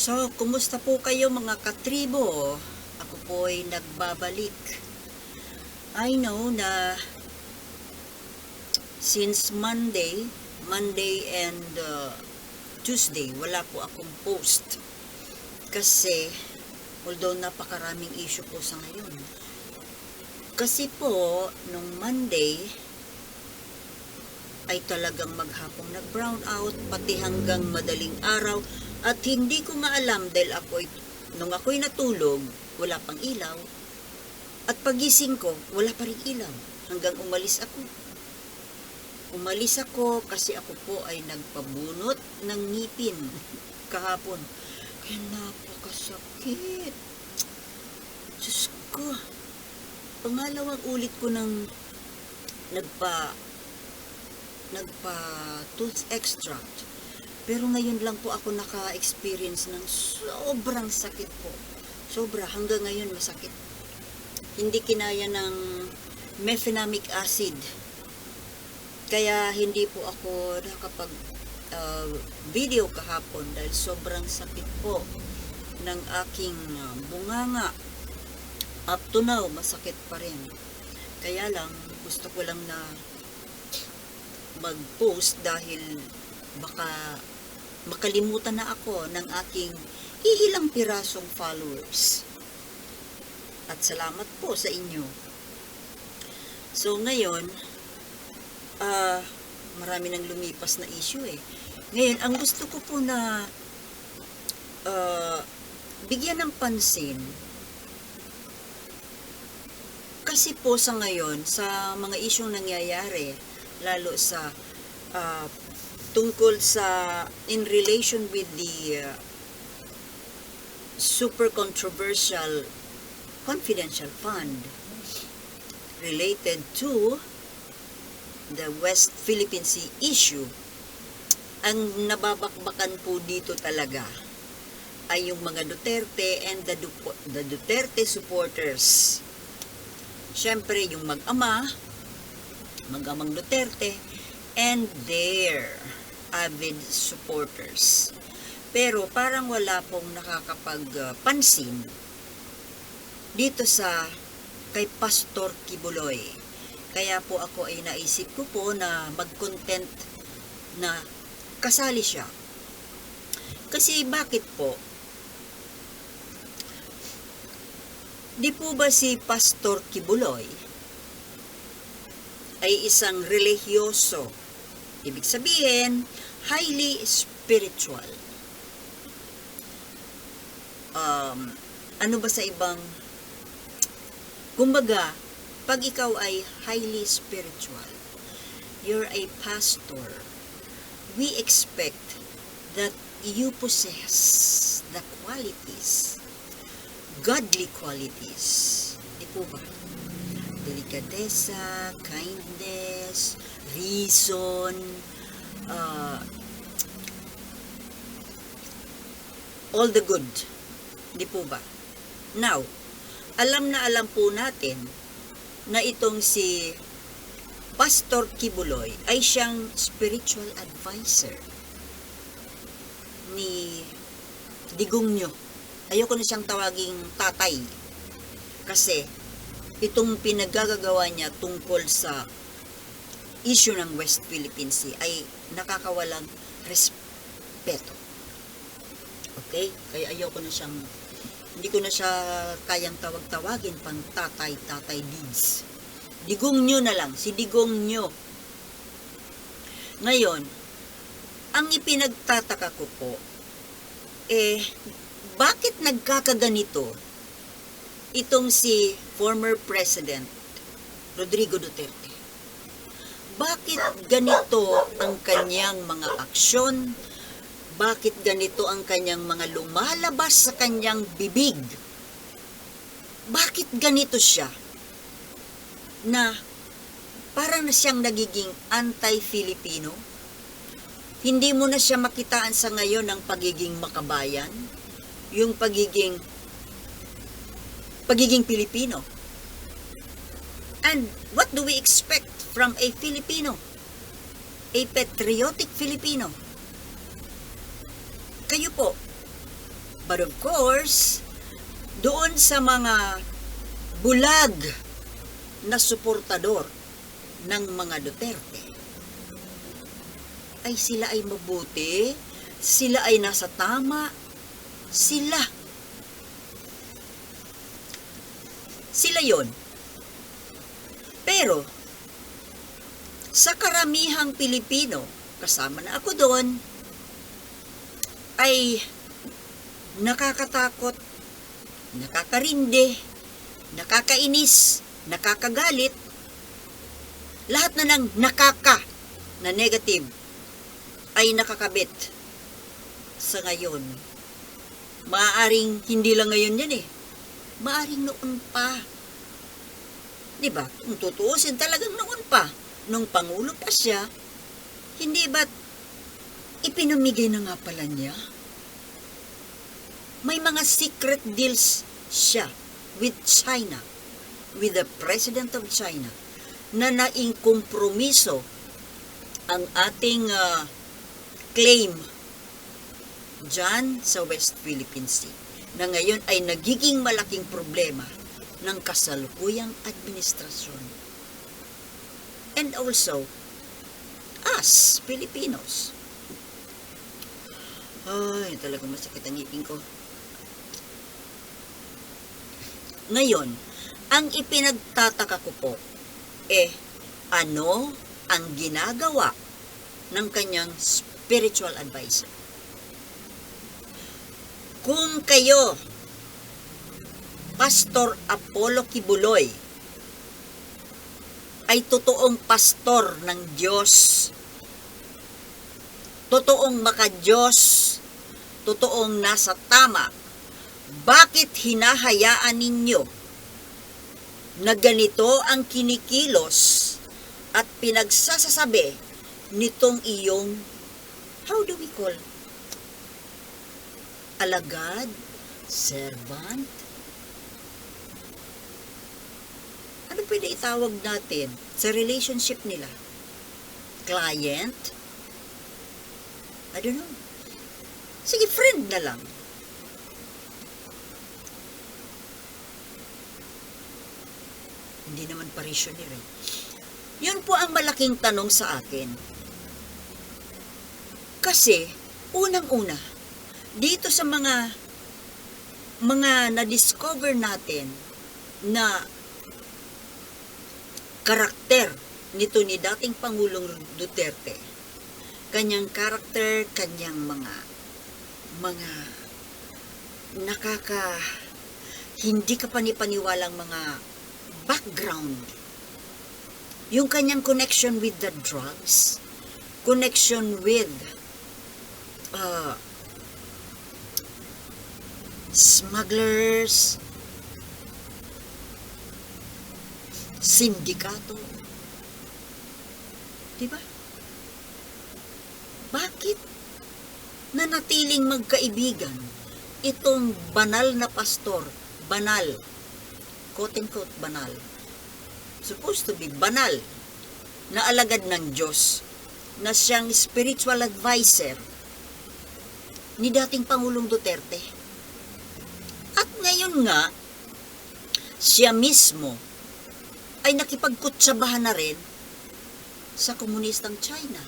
So, kumusta po kayo mga katribo? Ako po ay nagbabalik. I know na since Monday and Tuesday, wala po akong post. Kasi, although napakaraming issue po sa ngayon. Kasi po, nung Monday, ay talagang maghapong nag-brown out, pati hanggang madaling araw. At hindi ko maalam dahil nung ako'y natulog, wala pang ilaw. At pagising ko, wala pa rin ilaw. Hanggang umalis ako. Umalis ako kasi ako po ay nagpabunot ng ngipin kahapon. Kaya napakasakit. Diyos ko. Pangalawang ulit ko nang nagpa tooth extract. Pero ngayon lang po ako naka-experience ng sobrang sakit po. Sobra, hanggang ngayon masakit. Hindi kinaya ng mefenamic acid. Kaya hindi po ako nakapag video kahapon dahil sobrang sakit po ng aking bunganga. Up to now, masakit pa rin. Kaya lang, gusto ko lang na mag-post dahil baka makalimutan na ako ng aking iilang pirasong followers. At salamat po sa inyo. So ngayon, marami nang lumipas na issue eh. Ngayon, ang gusto ko po na bigyan ng pansin, kasi po sa ngayon, sa mga isyong nangyayari, lalo sa tungkol sa in relation with the super controversial confidential fund related to the West Philippine Sea issue, ang nababakbakan po dito talaga ay yung mga Duterte and the Duterte supporters. Siyempre yung mag-amang Duterte and their avid supporters. Pero parang wala pong nakakapagpansin dito kay Pastor Kibuloy. Kaya po ako ay naisip ko po na mag-content na kasali siya. Kasi bakit po? Di po ba si Pastor Kibuloy ay isang religyoso? Ibig sabihin, highly spiritual. Ano ba sa ibang, kumbaga, pag ikaw ay highly spiritual, you're a pastor, we expect that you possess the qualities, godly qualities. Di po ba? Delikadesa, kindness, reason, all the good. Di po ba? Now, alam na alam po natin na itong si Pastor Kibuloy ay siyang spiritual advisor ni Digongyo. Ayoko na siyang tawaging tatay. Kasi itong pinagagagawa niya tungkol sa issue ng West Philippine Sea ay nakakawalang respeto. Okay? Kaya ayoko na siyang, hindi ko na siya kayang tawag-tawagin pang tatay Digs. Digongyo na lang, si Digongyo. Ngayon, ang ipinagtataka ko po, bakit nagkakaganito itong si former President Rodrigo Duterte? Bakit ganito ang kanyang mga aksyon? Bakit ganito ang kanyang mga lumalabas sa kanyang bibig? Bakit ganito siya? Na parang na siyang nagiging anti-Filipino? Hindi mo na siya makitaan sa ngayon ng pagiging makabayan? Yung pagiging Pilipino. And what do we expect from a Filipino? A patriotic Filipino. Kayo po, But of course, doon sa mga bulag na suportador ng mga Duterte, ay sila ay mabuti, sila ay nasa tama, sila yon. Pero, sa karamihang Pilipino, kasama na ako doon, ay nakakatakot, nakakarindi, nakakainis, nakakagalit, lahat na ng na negative ay nakakabit sa ngayon. Maaaring hindi lang ngayon yan Maaaring noon pa. Diba? Kung tutuusin talagang noon pa, nung Pangulo pa siya, hindi ba't ipinamigay na nga pala niya? May mga secret deals siya with China, with the President of China, na naing kompromiso ang ating claim dyan sa West Philippine Sea, na ngayon ay nagiging malaking problema ng kasalukuyang administrasyon. And also, us, Filipinos. Ay, talagang masakit ang ngipin ko. Ngayon, ang ipinagtataka ko po, ano ang ginagawa ng kanyang spiritual advisor? Kung kayo, Pastor Apollo Kibuloy, ay totoong pastor ng Diyos, totoong makadiyos, totoong nasa tama, bakit hinahayaan ninyo na ganito ang kinikilos at pinagsasasabi nitong iyong, how do we call, alagad, servant? Ano pwede itawag natin sa relationship nila? Client? I don't know. Sige, friend na lang. Hindi naman parishioner Yun po ang malaking tanong sa akin. Kasi, unang-una, dito sa mga na-discover natin na karakter nito ni dating Pangulong Duterte, kanyang karakter, kanyang mga hindi ka panipaniwalang mga background, yung kanyang connection with the drugs, connection with smugglers, sindikato. Diba? Bakit nanatiling magkaibigan itong banal na pastor, banal, quote-unquote banal, supposed to be banal, na alagad ng Diyos, na siyang spiritual advisor ni dating Pangulong Duterte. At ngayon nga, siya mismo ay nakipagkutsabahan na rin sa komunistang China.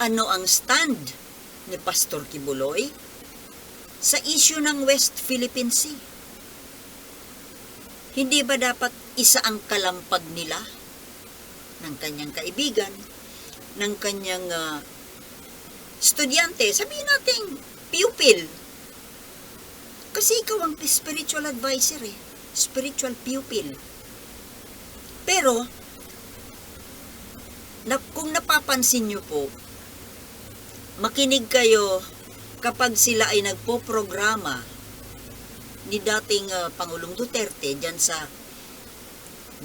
Ano ang stand ni Pastor Kibuloy sa issue ng West Philippine Sea? Hindi ba dapat isa ang kalampag nila ng kanyang kaibigan, ng kanyang estudyante, sabihin natin pupil? Kasi ikaw ang spiritual advisor spiritual pupil. Pero, kung napapansin nyo po, makinig kayo kapag sila ay nagpo-programa ni dating Pangulong Duterte dyan sa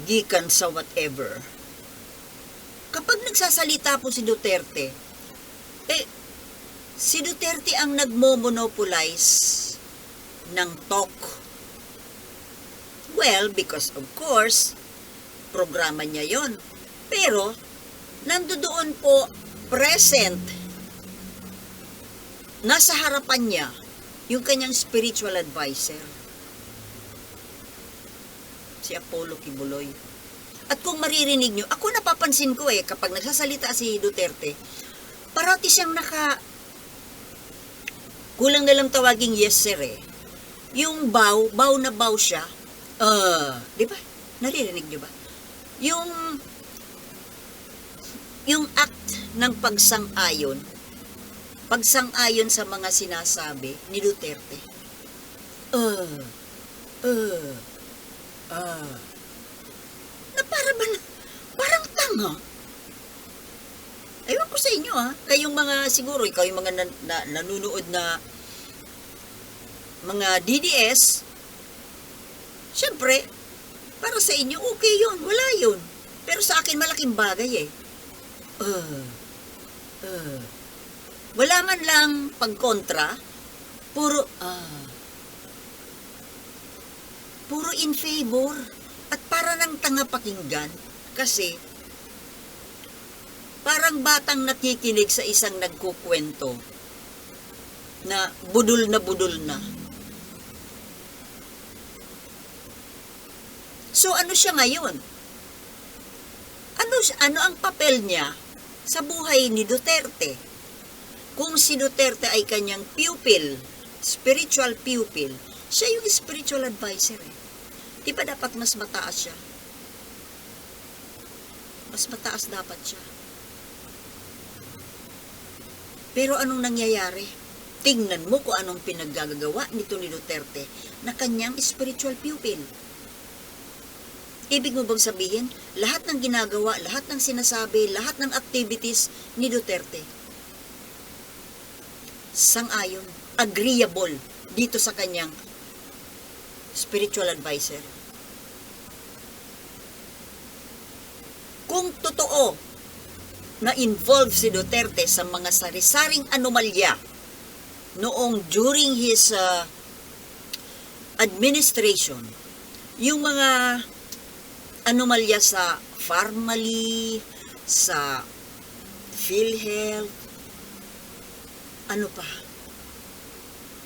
gikan sa whatever. Kapag nagsasalita po si Duterte, si Duterte ang nagmo-monopolize ng talk. Well, because of course, programa niya yon. Pero, nandoon po present nasa harapan niya yung kanyang spiritual advisor, si Apollo Kibuloy. At kung maririnig nyo, ako napapansin ko kapag nagsasalita si Duterte, parati siyang kulang na lang tawaging yes sir Yung bow na bow siya, di ba? Naririnig nyo ba? Yung act ng pagsang-ayon sa mga sinasabi ni Duterte. Na parang tanga. Ewan ko sa inyo kayong mga siguro, ikaw yung mga nanunood na mga DDS, syempre, para sa inyo, okay yun, wala yun. Pero sa akin, malaking bagay wala man lang pagkontra, puro in favor, at para ng tanga pakinggan, kasi, parang batang nakikinig sa isang nagkukwento, na budol na. So, ano siya ngayon? Ano ang papel niya sa buhay ni Duterte? Kung si Duterte ay kanyang pupil, spiritual pupil, siya yung spiritual advisor Di ba dapat mas mataas siya? Mas mataas dapat siya. Pero anong nangyayari? Tingnan mo kung anong pinaggagawa nito ni Duterte na kanyang spiritual pupil. Ibig mo bang sabihin, lahat ng ginagawa, lahat ng sinasabi, lahat ng activities ni Duterte, sang-ayon, agreeable dito sa kanyang spiritual advisor. Kung totoo na involved si Duterte sa mga sari-saring anomalya noong during his administration, yung mga anomalya sa Pharmally, sa PhilHealth, ano pa?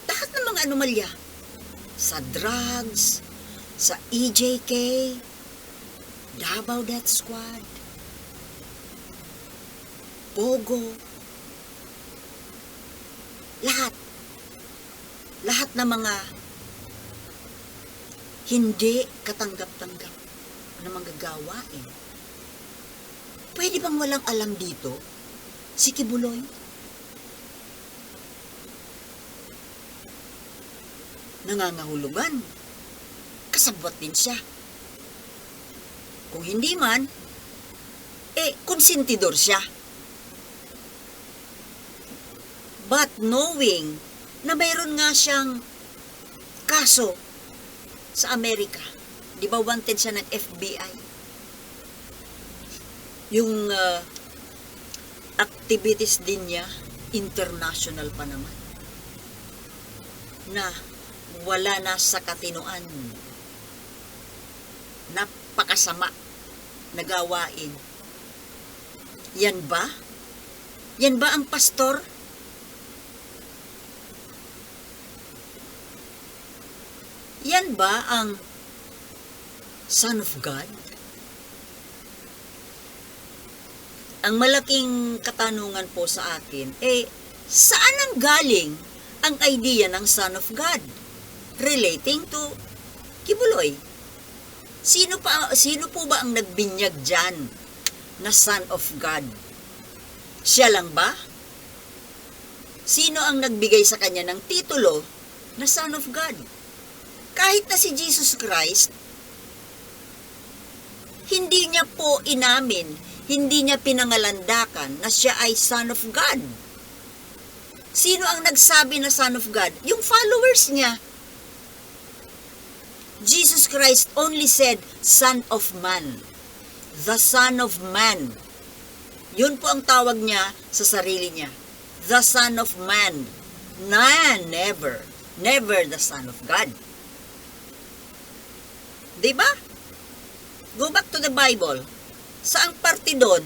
Lahat ng mga anomalya. Sa drugs, sa EJK, Davao Death Squad, Pogo, lahat ng mga hindi katanggap-tanggap na manggagawain. Pwede bang walang alam dito si Kibuloy? Nangangahulugan. Kasabwat din siya. Kung hindi man, konsentidor siya. But knowing na mayroon nga siyang kaso sa Amerika, di ba wanted siya ng FBI? Yung activities din niya, international pa naman, na wala na sa katinuan. Napakasama na gawain. Yan ba? Yan ba ang pastor? Yan ba ang Son of God? Ang malaking katanungan po sa akin, saan ang galing ang idea ng Son of God relating to Kibuloy? Sino po ba ang nagbinyag dyan na Son of God? Siya lang ba? Sino ang nagbigay sa kanya ng titulo na Son of God? Kahit na si Jesus Christ, hindi niya po inamin, hindi niya pinangalandakan na siya ay Son of God. Sino ang nagsabi na Son of God? Yung followers niya. Jesus Christ only said, Son of Man. The Son of Man. Yun po ang tawag niya sa sarili niya. The Son of Man. Never. Never the Son of God. Diba? Go back to the Bible. Saang parte doon,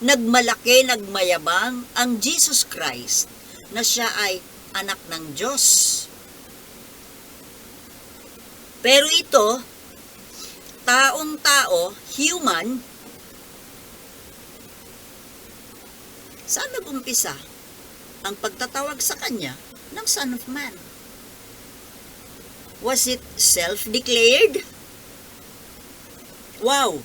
nagmalaki, nagmayabang ang Jesus Christ na siya ay anak ng Diyos. Pero ito, taong-tao, human, saan nag-umpisa ang pagtatawag sa kanya ng Son of Man? Was it self-declared? Wow!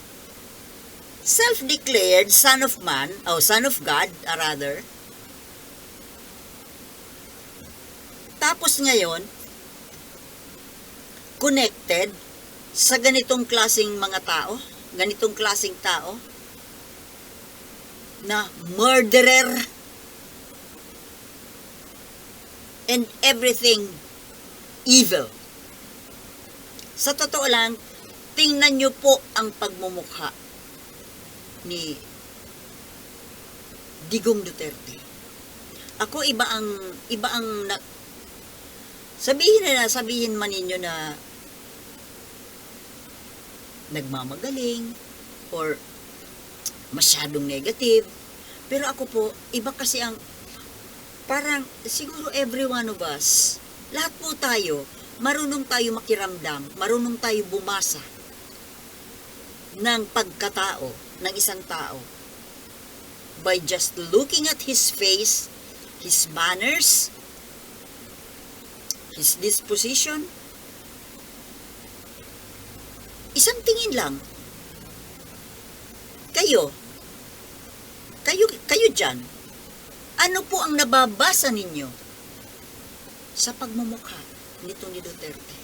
Self-declared Son of Man, o Son of God, rather. Tapos ngayon, connected sa ganitong klaseng mga tao, ganitong klaseng tao, na murderer, and everything evil. Sa totoo lang, tingnan nyo po ang pagmumukha ni Digong Duterte. Ako iba ang sabihin man ninyo na nagmamagaling or masyadong negative, pero ako po, iba kasi ang parang siguro every one of us, lahat po tayo, marunong tayo makiramdam, marunong tayo bumasa ng pagkatao ng isang tao by just looking at his face, his manners, his disposition. Isang tingin lang. Kayo dyan, ano po ang nababasa ninyo sa pagmumukha nito ni Duterte?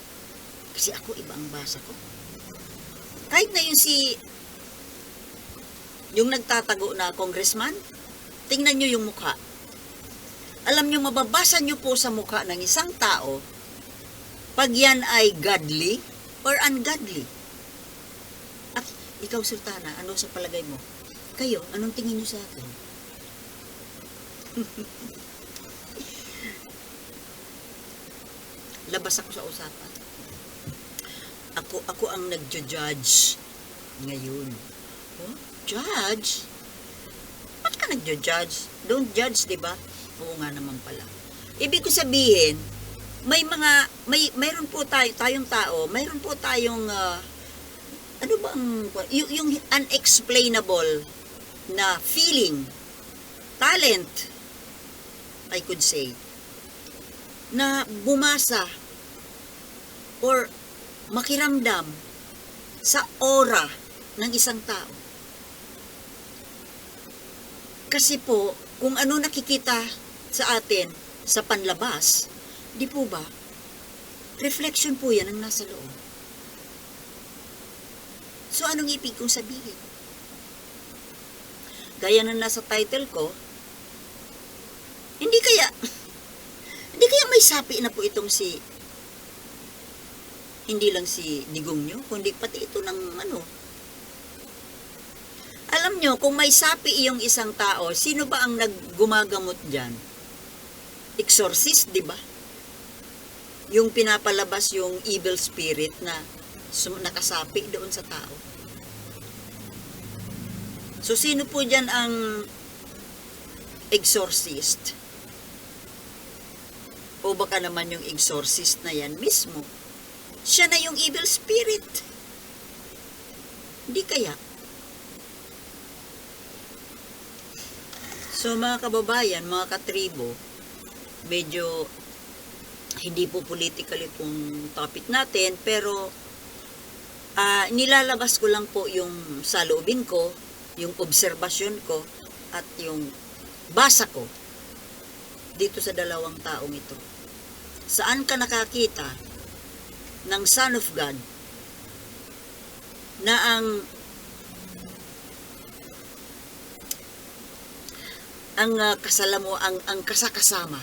Kasi ako, iba ang basa ko. Kahit na yung nagtatago na congressman, tingnan nyo yung mukha. Alam nyo, mababasa nyo po sa mukha ng isang tao pag yan ay godly or ungodly. At ikaw, Sultana, ano sa palagay mo? Kayo, anong tingin nyo sa akin? Labas ako sa usapan. Ako ang nagjo-judge ngayon. Oh, judge? Ba't ka nagjo-judge? Don't judge, diba? Oo nga naman pala. Ibig ko sabihin, mayroon po tayong tao, mayroon po tayong ano ba yung unexplainable na feeling, talent, I could say, na bumasa or makiramdam sa aura ng isang tao. Kasi po, kung ano nakikita sa atin sa panlabas, di po ba, reflection po yan ang nasa loob. So, anong ibig kong sabihin? Gaya na nasa title ko, hindi kaya may sapi na po itong hindi lang si Digong nyo, kundi pati ito ng Alam nyo, kung may sapi iyong isang tao, sino ba ang naggumagamot dyan? Exorcist, di ba? Yung pinapalabas yung evil spirit na nakasapi doon sa tao. So, sino po dyan ang exorcist? O baka naman yung exorcist na yan mismo, siya na yung evil spirit. Hindi kaya? So, mga kababayan, mga katribo, medyo hindi po political itong topic natin, pero nilalabas ko lang po yung saloobin ko, yung obserbasyon ko, at yung basa ko dito sa dalawang taong ito. Saan ka nakakita ng Son of God na ang kasakasama,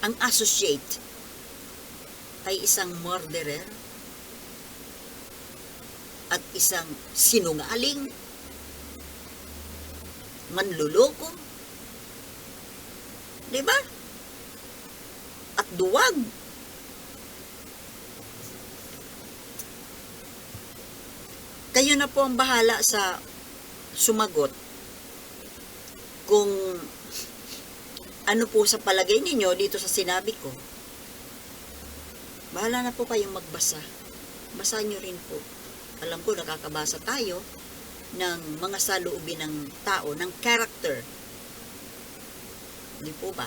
ang associate ay isang murderer at isang sinungaling, manluloko, di ba? At duwag. Kayo na po ang bahala sa sumagot kung ano po sa palagay ninyo dito sa sinabi ko? Bahala na po kayong magbasa. Basa nyo rin po. Alam ko, nakakabasa tayo ng mga saloobin ng tao, ng character. Hindi po ba?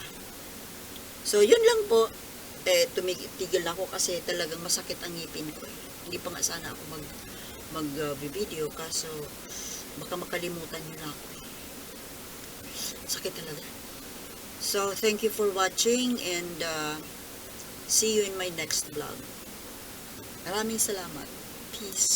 So, yun lang po. Tumigil na ako kasi talagang masakit ang ngipin ko. Hindi pa nga sana ako mag-video kaso baka makalimutan nyo na ako. Sakit talaga. So, thank you for watching and see you in my next vlog. Maraming salamat. Peace.